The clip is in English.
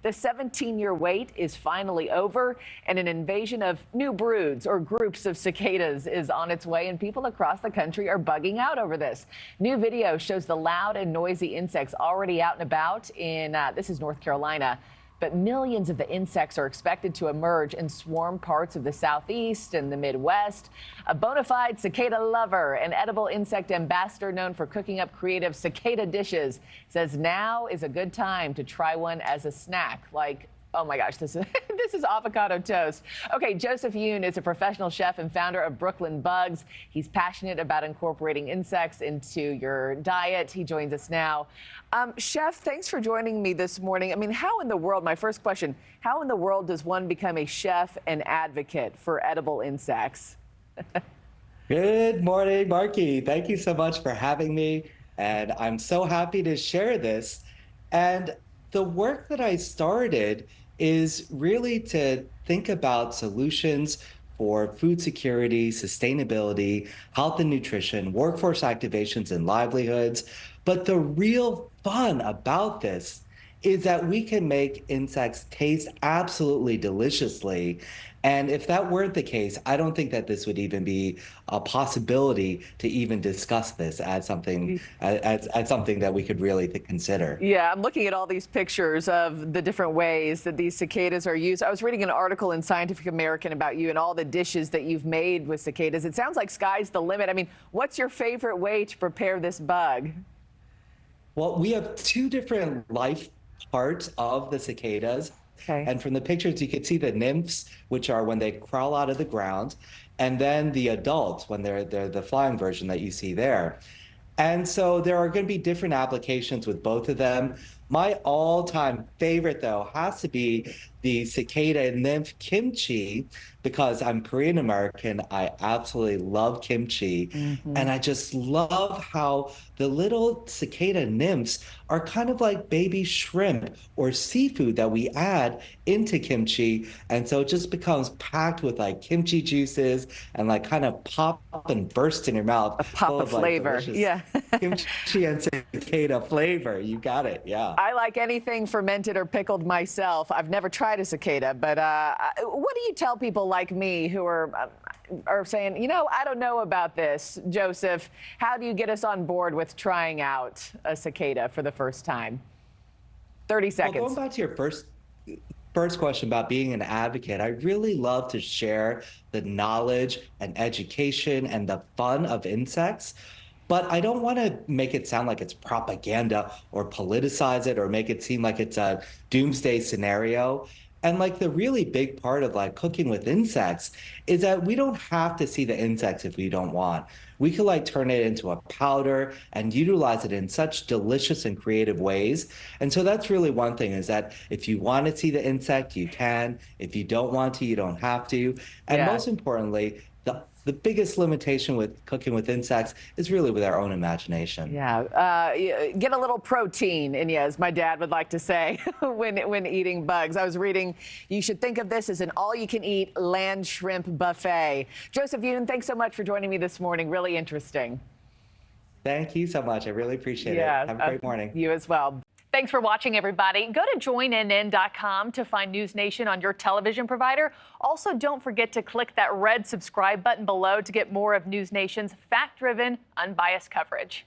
The 17-year wait is finally over, and an invasion of new broods or groups of cicadas is on its way, and people across the country are bugging out over this. New video shows the loud and noisy insects already out and about in, this is North Carolina. But millions of the insects are expected to emerge in swarm parts of the Southeast and the Midwest. A bona fide cicada lover and edible insect ambassador known for cooking up creative cicada dishes says now is a good time to try one as a snack. Like, oh my gosh, this is avocado toast. Okay, Joseph Yoon is a professional chef and founder of Brooklyn Bugs. He's passionate about incorporating insects into your diet. He joins us now. Chef, thanks for joining me this morning. I mean, how in the world, my first question, how in the world does one become a chef and advocate for edible insects? Good morning, Markie. Thank you so much for having me. And I'm so happy to share this. And the work that I started is really to think about solutions for food security, sustainability, health and nutrition, workforce activations, and livelihoods. But the real fun about this is that we can make insects taste absolutely deliciously. And if that weren't the case, I don't think that this would even be a possibility to even discuss this as something as something that we could really consider. Yeah, I'm looking at all these pictures of the different ways that these cicadas are used. I was reading an article in Scientific American about you and all the dishes that you've made with cicadas. It sounds like sky's the limit. I mean, what's your favorite way to prepare this bug? Well, we have two different life parts of the cicadas. Okay. And from the pictures, you can see the nymphs, which are when they crawl out of the ground, and then the adults, when they're the flying version that you see there. And so there are going to be different applications with both of them. My all-time favorite, though, has to be the cicada nymph kimchi, because I'm Korean American. I absolutely love kimchi. And I just love how the little cicada nymphs are kind of like baby shrimp or seafood that we add into kimchi. And so it just becomes packed with like kimchi juices and like kind of pop and burst in your mouth. A pop of flavor. Yeah. Kimchi and cicada flavor. You got it. Yeah. I like anything fermented or pickled myself. I've never tried a cicada, but what do you tell people like me who are saying, you know, I don't know about this, Joseph? How do you get us on board with trying out a cicada for the first time? 30 seconds. Well, going back to your first question about being an advocate, I really love to share the knowledge and education and the fun of insects. But I don't want to make it sound like it's propaganda or politicize it or make it seem like it's a doomsday scenario. And like the really big part of like cooking with insects is that we don't have to see the insects if we don't want. We could like turn it into a powder and utilize it in such delicious and creative ways. And so that's really one thing, is that if you want to see the insect, you can. If you don't want to, you don't have to. And most importantly, the biggest limitation with cooking with insects is really with our own imagination. Yeah, get a little protein in you, as my dad would like to say when eating bugs. I was reading, you should think of this as an all-you-can-eat land shrimp buffet. Joseph Yoon, thanks so much for joining me this morning. Really interesting. Thank you so much. I really appreciate it. Have a great morning. You as well. Thanks for watching, everybody. Go to joinnn.com to find NewsNation on your television provider. Also, don't forget to click that red subscribe button below to get more of NewsNation's fact-driven, unbiased coverage.